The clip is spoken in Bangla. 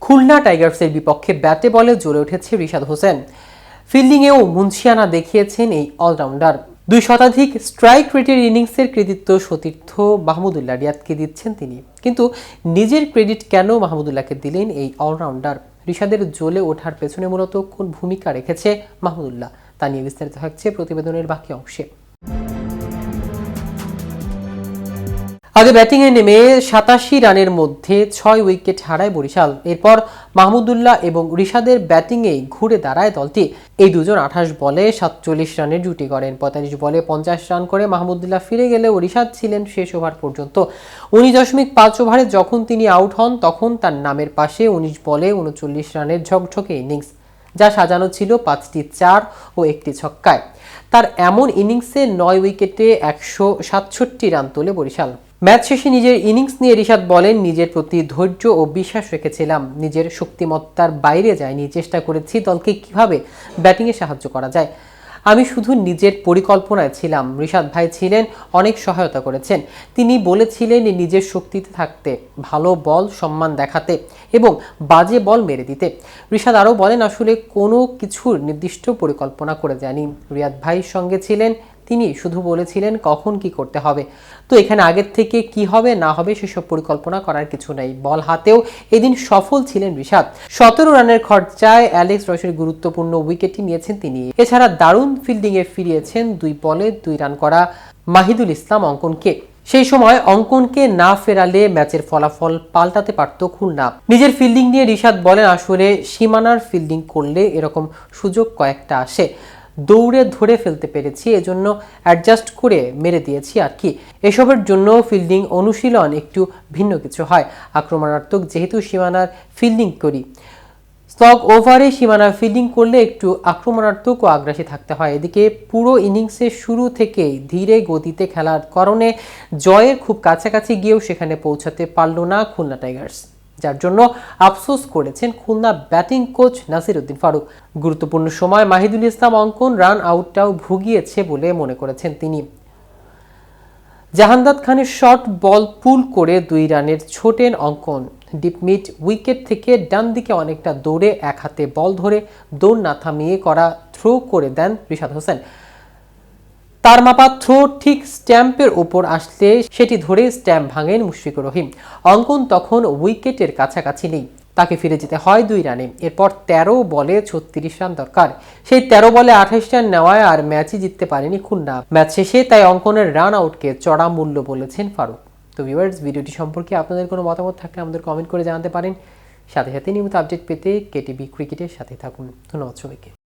খুলনা টাইগার্সের বিপক্ষে ব্যাটে বলে জ্বলে উঠেছে রিশাদ হোসেন। ফিল্ডিংয়েও মুন্সিয়ানা দেখিয়েছেন এই অলরাউন্ডার। 2 শতাধিক স্ট্রাইক রেটের ইনিংসের কৃতিত্ব সতীর্থ মাহমুদুল্লাহ রিয়াদকে দিচ্ছেন তিনি, কিন্তু নিজের ক্রেডিট কেন মাহমুদুল্লাহকে দিলেন এই অলরাউন্ডার? রিশাদের জ্বলে ওঠার পেছনে মূলত কোন ভূমিকা রেখেছে মাহমুদুল্লাহ, তা নিয়ে বিস্তারিত থাকছে প্রতিবেদনের বাকি অংশে। আগে ব্যাটিংয়ে নেমে 87 রানের মধ্যে 6 উইকেট হারায় বরিশাল। এরপর মাহমুদুল্লাহ এবং রিশাদের ব্যাটিংয়ে ঘুরে দাঁড়ায় দলটি। এই দুজন 28 বলে 47 রানের জুটি করেন। 45 বলে 50 রান করে মাহমুদুল্লাহ ফিরে গেলেও রিশাদ ছিলেন শেষ ওভার পর্যন্ত। 19.5 ওভারে যখন তিনি আউট হন, তখন তার নামের পাশে 19 বলে 39 রানের ঝকঝকে ইনিংস, যা সাজানো ছিল 5টি 4 ও 1টি ছক্কায়। তার এমন ইনিংসে 9 উইকেটে 167 রান তোলে বরিশাল। ম্যাচ শেষে নিজের ইনিংস নিয়ে রিশাদ বলেন, নিজের প্রতি ধৈর্য ও বিশ্বাস রেখেছিলাম, নিজের শক্তিমত্তার বাইরে যায়নি, চেষ্টা করেছি দলকে কিভাবে ব্যাটিংয়ে সাহায্য করা যায়। আমি শুধু নিজের পরিকল্পনায় ছিলাম। রিশাদ ভাই ছিলেন, অনেক সহায়তা করেছেন। তিনি বলেছিলেন নিজের শক্তিতে থাকতে, ভালো বল সম্মান দেখাতে এবং বাজে বল মেরে দিতে। রিশাদ আরও বলেন, আসলে কোনো কিছুর নির্দিষ্ট পরিকল্পনা করে যায়নি। রিয়াদ ভাইয়ের সঙ্গে ছিলেন, তিনি শুধু বলেছিলেন কখন কি করতে হবে। তো এখানে আগের থেকে কি হবে না হবে সেসব পরিকল্পনা করার কিছু নেই। বল হাতেও এদিন সফল ছিলেন রিশাদ। 17 রানের খরচায় অ্যালেক্স রসের গুরুত্বপূর্ণ উইকেটটি নিয়েছেন তিনি। এছাড়া দারুণ ফিল্ডিংয়ে ফিরিয়েছেন 2 বলে 2 রান করা মাহিদুল ইসলাম অঙ্কনকে। সেই সময় অঙ্কনকে না ফেরালে ম্যাচের ফলাফল পাল্টাতে পারত খুলনা। নিজের ফিল্ডিং নিয়ে রিশাদ বলেন, আসলে সীমানার ফিল্ডিং করলে এরকম সুযোগ কয়েকটা আসে, দৌড়ে ধরে ফেলতে পেরেছি, এজন্য অ্যাডজাস্ট করে মেরে দিয়েছি আর কি। এসবের জন্য ফিল্ডিং অনুশীলন একটু ভিন্ন কিছু হয়। আক্রমণাত্মক যেহেতু সীমানার ফিল্ডিং করি, স্লগ ওভারে সীমানার ফিল্ডিং করলে একটু আক্রমণাত্মক ও আগ্রাসী থাকতে হয়। এদিকে পুরো ইনিংসের শুরু থেকেই ধীরে গতিতে খেলার কারণে জয়ের খুব কাছাকাছি গিয়েও সেখানে পৌঁছাতে পারল না খুলনা টাইগার্স, যার জন্য আফসোস করেছেন খুলনা ব্যাটিং কোচ নাসির উদ্দিন ফারুক। গুরুত্বপূর্ণ সময় মাহিদুল ইসলাম অঙ্কন রান আউটটাও ভুগিয়েছে বলে মনে করেছেন তিনি। জাহানদাদ খানের শর্ট বল পুল করে 2 রানের ছোটেন অঙ্কন। ডিপ মিড উইকেট থেকে ডান দিকে অনেকটা দৌড়ে এক হাতে বল ধরে দৌড় না থামিয়ে করা থ্রো করে দেন রিশাদ হোসেন। তার মাপা থ্রো ঠিক স্ট্যাম্পের ওপর আসলে সেটি ধরে স্ট্যাম্প ভাঙেন মুশফিকুর রহিম। অঙ্কন তখন উইকেটের কাছাকাছি নেই, তাকে ফিরে যেতে হয় 2 রানে। এরপর 13 বলে 36 রান দরকার। সেই 13 বলে 28 রান নেওয়ায় আর ম্যাচই জিততে পারেনি খুলনা। ম্যাচ শেষে তাই অঙ্কনের রান আউটকে চড়া মূল্য বলেছেন ফারুক। তো ভিউয়ার্স, ভিডিওটি সম্পর্কে আপনাদের কোনো মতামত থাকলে আমাদের কমেন্ট করে জানাতে পারেন। সাথে সাথে নিয়মিত আপডেট পেতে কেটিভি ক্রিকেটের সাথে থাকুন। ধন্যবাদ সবাইকে।